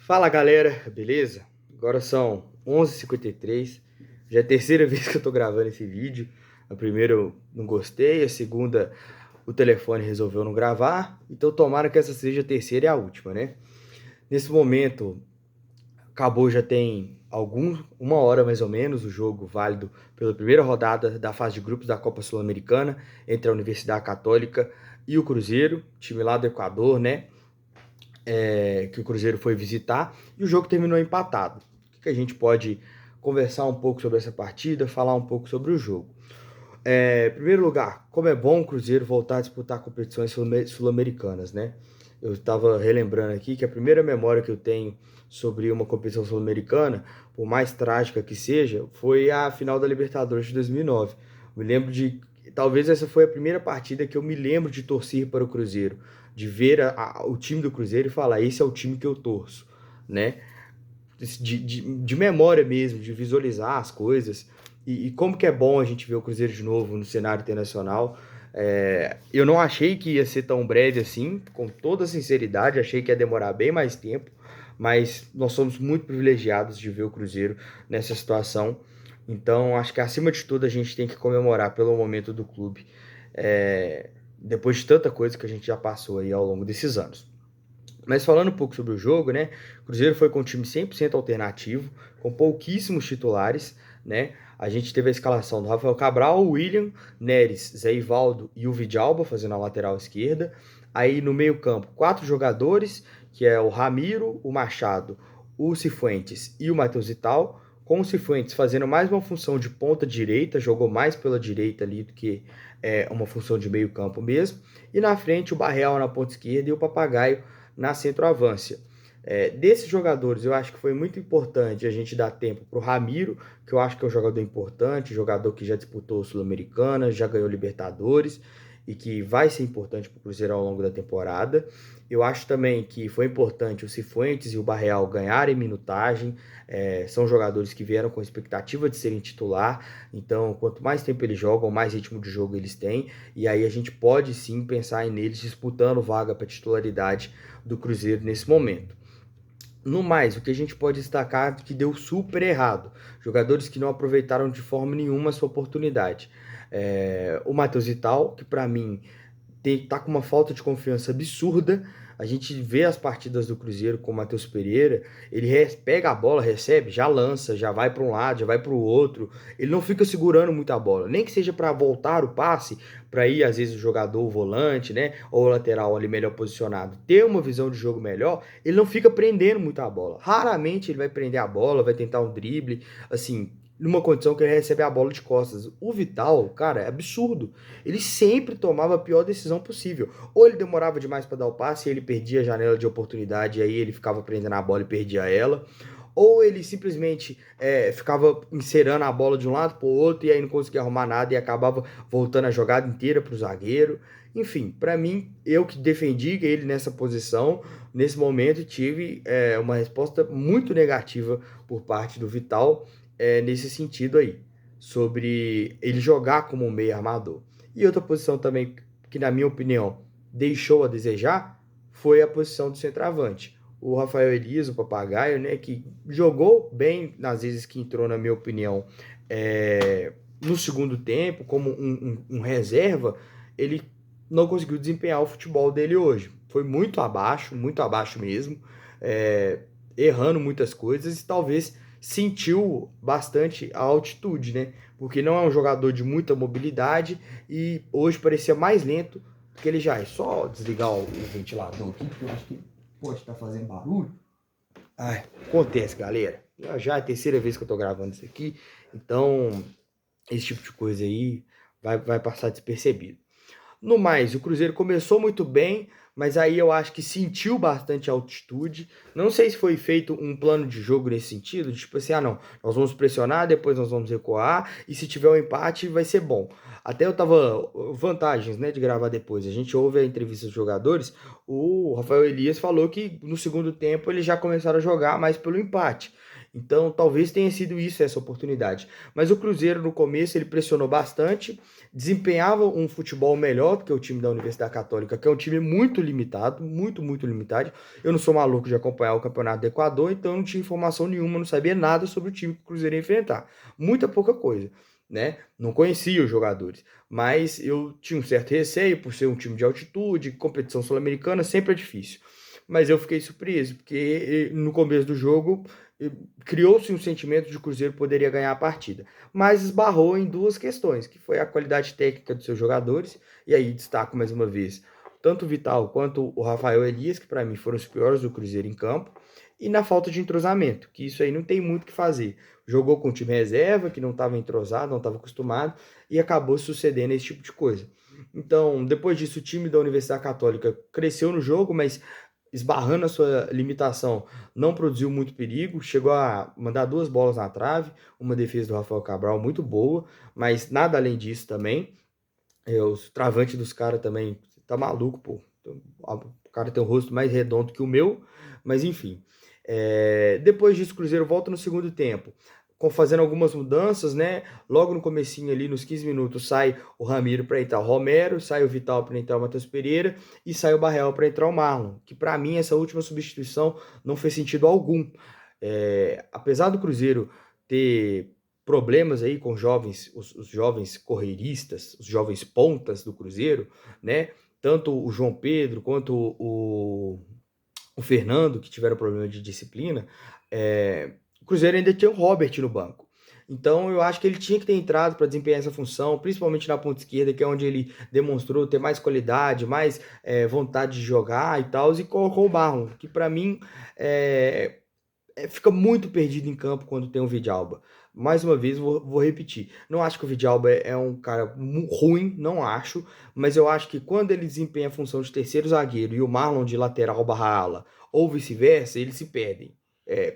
Fala galera, beleza? Agora são 11h53, já é a terceira vez que eu tô gravando esse vídeo. A primeira eu não gostei, a segunda o telefone resolveu não gravar, então tomara que essa seja a terceira e a última, né? Nesse momento, acabou já tem uma hora mais ou menos o jogo válido pela primeira rodada da fase de grupos da Copa Sul-Americana entre a Universidade Católica e o Cruzeiro, time lá do Equador, né? Que o Cruzeiro foi visitar, e o jogo terminou empatado. O que a gente pode conversar um pouco sobre essa partida, falar um pouco sobre o jogo? Em primeiro lugar, como é bom o Cruzeiro voltar a disputar competições sul-americanas, né? Eu estava relembrando aqui que a primeira memória que eu tenho sobre uma competição sul-americana, por mais trágica que seja, foi a final da Libertadores de 2009. Me lembro de, talvez essa foi a primeira partida que eu me lembro de torcer para o Cruzeiro, de ver o time do Cruzeiro e falar, esse é o time que eu torço, né? De memória mesmo, de visualizar as coisas. E como que é bom a gente ver o Cruzeiro de novo no cenário internacional. Eu não achei que ia ser tão breve assim, com toda sinceridade, achei que ia demorar bem mais tempo, mas nós somos muito privilegiados de ver o Cruzeiro nessa situação. Então, acho que acima de tudo a gente tem que comemorar pelo momento do clube, depois de tanta coisa que a gente já passou aí ao longo desses anos. Mas falando um pouco sobre o jogo, né? O Cruzeiro foi com um time 100% alternativo, com pouquíssimos titulares, né? A gente teve a escalação do Rafael Cabral, William, Neres, Zé Ivaldo e o Vidalba fazendo a lateral esquerda. Aí no meio-campo, quatro jogadores, que é o Ramiro, o Machado, o Cifuentes e o Matheus Vital, com o Cifuentes fazendo mais uma função de ponta direita, jogou mais pela direita ali do que uma função de meio-campo mesmo. E na frente o Barreal na ponta esquerda e o Papagaio na centroavância. Desses jogadores, eu acho que foi muito importante a gente dar tempo para o Ramiro, que eu acho que é um jogador importante, jogador que já disputou Sul-Americana, já ganhou Libertadores e que vai ser importante para o Cruzeiro ao longo da temporada. Eu acho também que foi importante o Cifuentes e o Barreal ganharem minutagem. São jogadores que vieram com expectativa de serem titular, então quanto mais tempo eles jogam, mais ritmo de jogo eles têm, e aí a gente pode sim pensar neles disputando vaga para titularidade do Cruzeiro nesse momento. No mais, o que a gente pode destacar é que deu super errado. Jogadores que não aproveitaram de forma nenhuma a sua oportunidade. O Matheus Vital, que para mim tá com uma falta de confiança absurda. A gente vê as partidas do Cruzeiro com o Matheus Pereira, ele pega a bola, recebe, já lança, já vai para um lado, já vai para o outro. Ele não fica segurando muito a bola, nem que seja para voltar o passe, para ir às vezes o jogador, o volante, né, ou o lateral ali melhor posicionado, ter uma visão de jogo melhor, ele não fica prendendo muito a bola. Raramente ele vai prender a bola, vai tentar um drible, assim, numa condição que ele recebe a bola de costas. O Vital, cara, é absurdo. Ele sempre tomava a pior decisão possível. Ou ele demorava demais para dar o passe e ele perdia a janela de oportunidade e aí ele ficava prendendo a bola e perdia ela. Ou ele simplesmente ficava encerando a bola de um lado para o outro e aí não conseguia arrumar nada e acabava voltando a jogada inteira para o zagueiro. Enfim, para mim, eu que defendi ele nessa posição, nesse momento tive uma resposta muito negativa por parte do Vital nesse sentido aí, sobre ele jogar como um meio armador. E outra posição também que, na minha opinião, deixou a desejar foi a posição do centroavante. O Rafael Elias, o Papagaio, né, que jogou bem nas vezes que entrou, na minha opinião, no segundo tempo, como um reserva, ele não conseguiu desempenhar o futebol dele hoje. Foi muito abaixo mesmo, errando muitas coisas e talvez sentiu bastante a altitude, né? Porque não é um jogador de muita mobilidade e hoje parecia mais lento do que ele já é. Só desligar o ventilador aqui, porque eu acho que pode estar fazendo barulho. Ai, acontece, galera. Já é a terceira vez que eu tô gravando isso aqui, então esse tipo de coisa aí vai passar despercebido. No mais, o Cruzeiro começou muito bem, mas aí eu acho que sentiu bastante altitude. Não sei se foi feito um plano de jogo nesse sentido, tipo assim, não, nós vamos pressionar, depois nós vamos recuar, e se tiver um empate vai ser bom. Até eu tava, vantagens, né, de gravar depois. A gente ouve a entrevista dos jogadores, o Rafael Elias falou que no segundo tempo eles já começaram a jogar mais pelo empate. Então, talvez tenha sido isso essa oportunidade. Mas o Cruzeiro, no começo, ele pressionou bastante, desempenhava um futebol melhor do que o time da Universidade Católica, que é um time muito limitado, muito limitado. Eu não sou maluco de acompanhar o Campeonato do Equador, então eu não tinha informação nenhuma, não sabia nada sobre o time que o Cruzeiro ia enfrentar. Muita pouca coisa, né? Não conhecia os jogadores, mas eu tinha um certo receio por ser um time de altitude, competição sul-americana sempre é difícil. Mas eu fiquei surpreso, porque no começo do jogo criou-se um sentimento de que o Cruzeiro poderia ganhar a partida, mas esbarrou em duas questões, que foi a qualidade técnica dos seus jogadores, e aí destaco mais uma vez, tanto o Vital quanto o Rafael Elias, que para mim foram os piores do Cruzeiro em campo, e na falta de entrosamento, que isso aí não tem muito o que fazer. Jogou com o time reserva, que não estava entrosado, não estava acostumado, e acabou sucedendo esse tipo de coisa. Então, depois disso, o time da Universidade Católica cresceu no jogo, mas esbarrando a sua limitação, não produziu muito perigo, chegou a mandar duas bolas na trave, uma defesa do Rafael Cabral muito boa, mas nada além disso também. Os travantes dos caras também, tá maluco, pô. O cara tem um rosto mais redondo que o meu, mas enfim. Depois disso, o Cruzeiro volta no segundo tempo, fazendo algumas mudanças, né? Logo no comecinho ali, nos 15 minutos, sai o Ramiro para entrar o Romero, sai o Vital para entrar o Matheus Pereira e sai o Barreal para entrar o Marlon, que para mim essa última substituição não fez sentido algum. Apesar do Cruzeiro ter problemas aí com os jovens correiristas, os jovens pontas do Cruzeiro, né? Tanto o João Pedro quanto o Fernando, que tiveram problema de disciplina, o Cruzeiro ainda tinha o Robert no banco. Então eu acho que ele tinha que ter entrado para desempenhar essa função, principalmente na ponta esquerda, que é onde ele demonstrou ter mais qualidade, mais vontade de jogar e tal, e colocou o Marlon, que para mim fica muito perdido em campo quando tem o Vidalba. Mais uma vez, vou repetir. Não acho que o Vidalba é um cara ruim, não acho. Mas eu acho que quando ele desempenha a função de terceiro zagueiro e o Marlon de lateral barra ala, ou vice-versa, eles se perdem.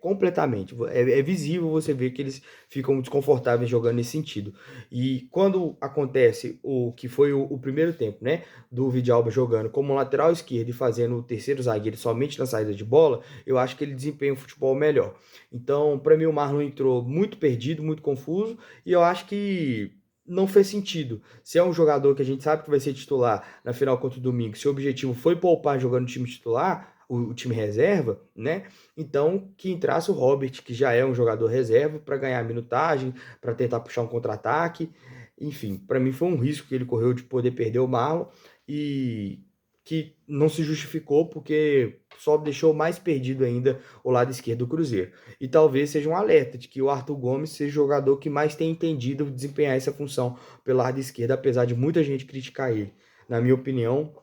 Completamente. É visível você ver que eles ficam desconfortáveis jogando nesse sentido. E quando acontece o que foi o primeiro tempo, né? Do Vidalba jogando como lateral esquerdo e fazendo o terceiro zagueiro somente na saída de bola, eu acho que ele desempenha um futebol melhor. Então, para mim, o Marlon entrou muito perdido, muito confuso, e eu acho que não fez sentido. Se é um jogador que a gente sabe que vai ser titular na final contra o Domingo, se o objetivo foi poupar jogando o time titular, o time reserva, né? Então, que entrasse o Robert, que já é um jogador reserva, para ganhar minutagem, para tentar puxar um contra-ataque. Enfim, para mim foi um risco que ele correu de poder perder o Marlon e que não se justificou porque só deixou mais perdido ainda o lado esquerdo do Cruzeiro. E talvez seja um alerta de que o Arthur Gomes seja o jogador que mais tem entendido desempenhar essa função pelo lado esquerdo, apesar de muita gente criticar ele. Na minha opinião,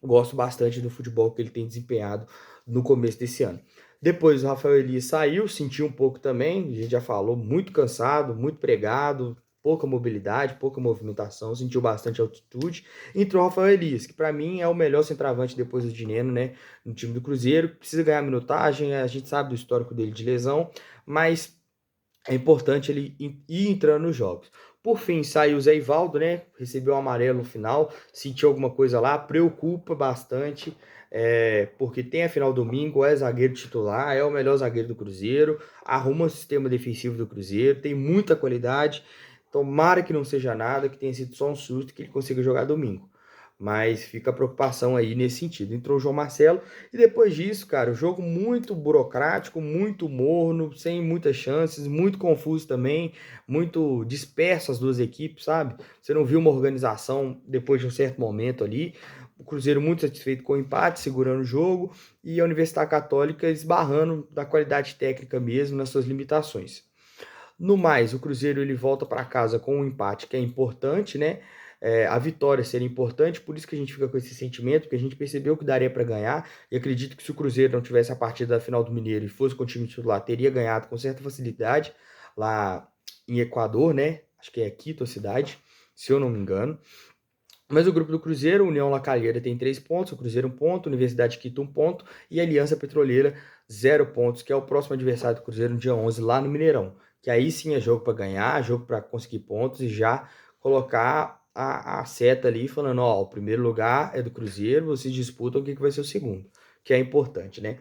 gosto bastante do futebol que ele tem desempenhado no começo desse ano. Depois o Rafael Elias saiu, sentiu um pouco também, a gente já falou, muito cansado, muito pregado, pouca mobilidade, pouca movimentação, sentiu bastante altitude. Entrou o Rafael Elias, que para mim é o melhor centroavante depois do Dineno, né, no time do Cruzeiro. Precisa ganhar minutagem, a gente sabe do histórico dele de lesão, mas é importante ele ir entrando nos jogos. Por fim, saiu o Zé Ivaldo, né? Recebeu o amarelo no final, sentiu alguma coisa lá, preocupa bastante, porque tem a final domingo, é zagueiro titular, é o melhor zagueiro do Cruzeiro, arruma o sistema defensivo do Cruzeiro, tem muita qualidade. Tomara que não seja nada, que tenha sido só um susto, que ele consiga jogar domingo. Mas fica a preocupação aí nesse sentido. Entrou o João Marcelo e depois disso, cara, o jogo muito burocrático, muito morno, sem muitas chances, muito confuso também, muito disperso as duas equipes, sabe? Você não viu uma organização depois de um certo momento ali. O Cruzeiro muito satisfeito com o empate, segurando o jogo, e a Universidade Católica esbarrando da qualidade técnica mesmo nas suas limitações. No mais, o Cruzeiro ele volta para casa com um empate que é importante, né? A vitória seria importante, por isso que a gente fica com esse sentimento, porque a gente percebeu que daria para ganhar, e acredito que se o Cruzeiro não tivesse a partida da final do Mineiro e fosse com o time titular, teria ganhado com certa facilidade lá em Equador, né? Acho que é Quito a cidade, se eu não me engano. Mas o grupo do Cruzeiro, União La Calheira tem 3 pontos, o Cruzeiro 1 ponto, Universidade de Quito 1 ponto e Aliança Petroleira 0 pontos, que é o próximo adversário do Cruzeiro no dia 11 lá no Mineirão. Que aí sim é jogo para ganhar, jogo para conseguir pontos e já colocar a seta ali falando, ó, o primeiro lugar é do Cruzeiro, vocês disputam o que vai ser o segundo. que é importante, né?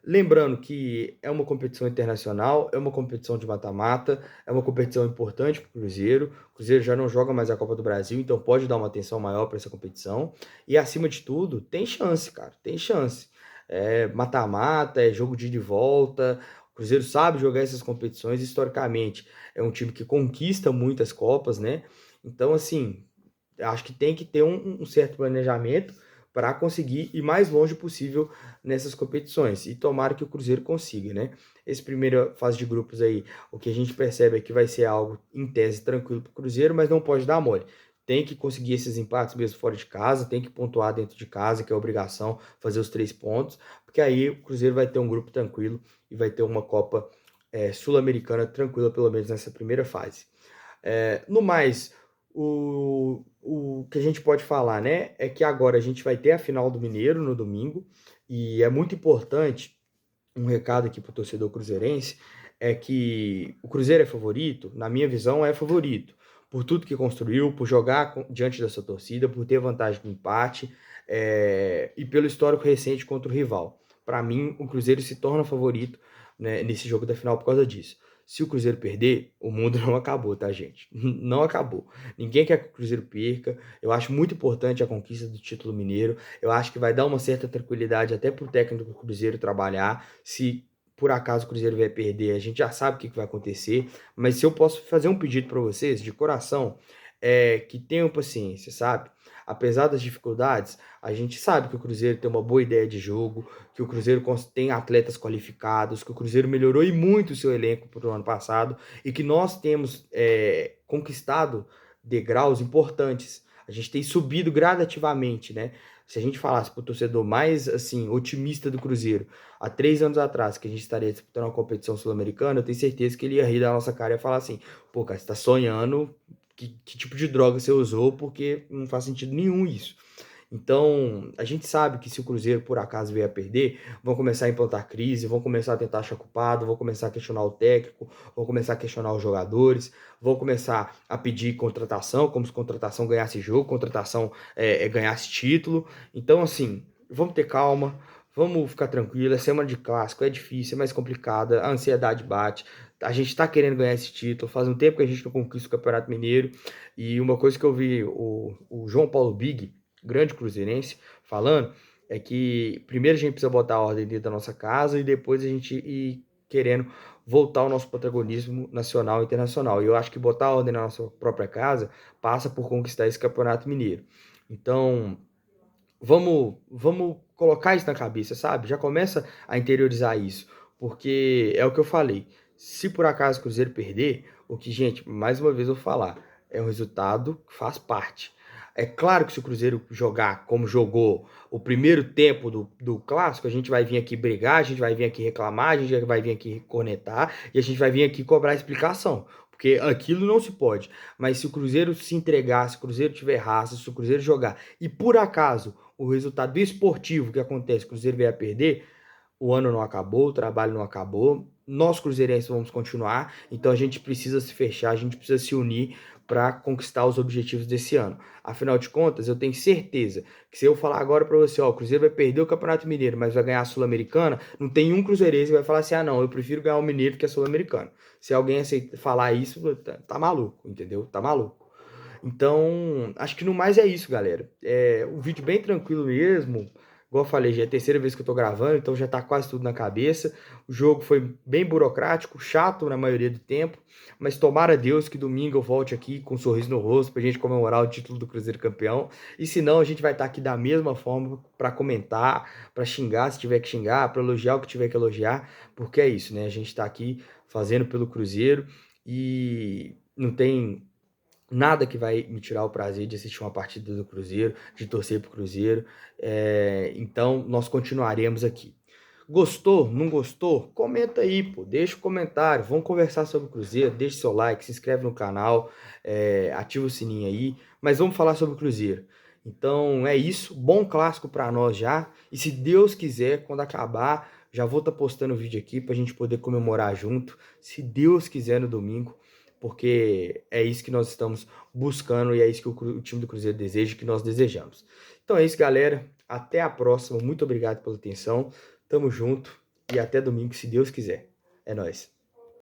Lembrando que é uma competição internacional, é uma competição de mata-mata, é uma competição importante para o Cruzeiro. O Cruzeiro já não joga mais a Copa do Brasil, então pode dar uma atenção maior para essa competição. E acima de tudo, tem chance, cara, tem chance. É mata-mata, é jogo de ida e volta. O Cruzeiro sabe jogar essas competições historicamente. É um time que conquista muitas Copas, né? Então, assim, acho que tem que ter um certo planejamento para conseguir ir mais longe possível nessas competições. E tomara que o Cruzeiro consiga, né? Essa primeira fase de grupos aí, o que a gente percebe é que vai ser algo, em tese, tranquilo para o Cruzeiro, mas não pode dar mole. Tem que conseguir esses empates mesmo fora de casa, tem que pontuar dentro de casa, que é obrigação, fazer os 3 pontos, porque aí o Cruzeiro vai ter um grupo tranquilo e vai ter uma Copa Sul-Americana tranquila, pelo menos nessa primeira fase. No mais, o que a gente pode falar, né, é que agora a gente vai ter a final do Mineiro no domingo, e é muito importante, um recado aqui para o torcedor cruzeirense, é que o Cruzeiro é favorito, na minha visão é favorito, por tudo que construiu, por jogar diante da sua torcida, por ter vantagem de empate, e pelo histórico recente contra o rival. Para mim, o Cruzeiro se torna favorito, né, nesse jogo da final por causa disso. Se o Cruzeiro perder, o mundo não acabou, tá, gente? Não acabou. Ninguém quer que o Cruzeiro perca. Eu acho muito importante a conquista do título mineiro. Eu acho que vai dar uma certa tranquilidade até pro técnico do Cruzeiro trabalhar. Se por acaso o Cruzeiro vai perder, a gente já sabe o que vai acontecer. Mas se eu posso fazer um pedido para vocês, de coração, é que tenham paciência, sabe? Apesar das dificuldades, a gente sabe que o Cruzeiro tem uma boa ideia de jogo, que o Cruzeiro tem atletas qualificados, que o Cruzeiro melhorou e muito o seu elenco para o ano passado e que nós temos conquistado degraus importantes. A gente tem subido gradativamente, né? Se a gente falasse para o torcedor mais assim otimista do Cruzeiro há 3 anos atrás, que a gente estaria disputando uma competição sul-americana, eu tenho certeza que ele ia rir da nossa cara e ia falar assim: pô, cara, você está sonhando, que tipo de droga você usou, porque não faz sentido nenhum isso. Então, a gente sabe que se o Cruzeiro por acaso vier a perder, vão começar a implantar crise, vão começar a tentar achar culpado, vão começar a questionar o técnico, vão começar a questionar os jogadores, vão começar a pedir contratação, como se contratação ganhasse jogo, contratação ganhasse título. Então, assim, vamos ter calma, vamos ficar tranquilo. É semana de clássico, é difícil, é mais complicada, a ansiedade bate. A gente tá querendo ganhar esse título, faz um tempo que a gente não conquista o Campeonato Mineiro. E uma coisa que eu vi o João Paulo Big, grande cruzeirense, falando, é que primeiro a gente precisa botar a ordem dentro da nossa casa e depois a gente ir querendo voltar ao nosso protagonismo nacional e internacional. E eu acho que botar a ordem na nossa própria casa passa por conquistar esse Campeonato Mineiro. Então, vamos colocar isso na cabeça, sabe? Já começa a interiorizar isso, porque é o que eu falei. Se por acaso o Cruzeiro perder, o que, gente, mais uma vez eu vou falar, é um resultado que faz parte. É claro que se o Cruzeiro jogar como jogou o primeiro tempo do clássico, a gente vai vir aqui brigar, a gente vai vir aqui reclamar, a gente vai vir aqui cornetar e a gente vai vir aqui cobrar explicação. Porque aquilo não se pode. Mas se o Cruzeiro se entregar, se o Cruzeiro tiver raça, se o Cruzeiro jogar e por acaso o resultado esportivo que acontece, o Cruzeiro vier a perder, o ano não acabou, o trabalho não acabou, nós cruzeirenses vamos continuar, então a gente precisa se fechar, a gente precisa se unir para conquistar os objetivos desse ano. Afinal de contas, eu tenho certeza que se eu falar agora para você, ó, o Cruzeiro vai perder o Campeonato Mineiro, mas vai ganhar a Sul-Americana, não tem um cruzeirense que vai falar assim, ah não, eu prefiro ganhar o Mineiro que a Sul-Americana. Se alguém falar isso, tá maluco, entendeu? Tá maluco. Então, acho que no mais é isso, galera. Um vídeo bem tranquilo mesmo. Igual eu falei, já é a terceira vez que eu tô gravando, então já tá quase tudo na cabeça. O jogo foi bem burocrático, chato na maioria do tempo, mas tomara Deus que domingo eu volte aqui com um sorriso no rosto pra gente comemorar o título do Cruzeiro campeão. E se não, a gente vai estar aqui da mesma forma para comentar, para xingar se tiver que xingar, para elogiar o que tiver que elogiar, porque é isso, né? A gente tá aqui fazendo pelo Cruzeiro e não tem nada que vai me tirar o prazer de assistir uma partida do Cruzeiro, de torcer pro Cruzeiro. Então, nós continuaremos aqui. Gostou? Não gostou? Comenta aí, pô. Deixa o comentário. Vamos conversar sobre o Cruzeiro. Deixa seu like, se inscreve no canal, ativa o sininho aí. Mas vamos falar sobre o Cruzeiro. Então é isso. Bom clássico para nós já. E se Deus quiser, quando acabar, já vou estar postando o vídeo aqui para a gente poder comemorar junto. Se Deus quiser no domingo, porque é isso que nós estamos buscando e é isso que o time do Cruzeiro deseja, que nós desejamos. Então é isso, galera. Até a próxima. Muito obrigado pela atenção. Tamo junto e até domingo, se Deus quiser. É nóis.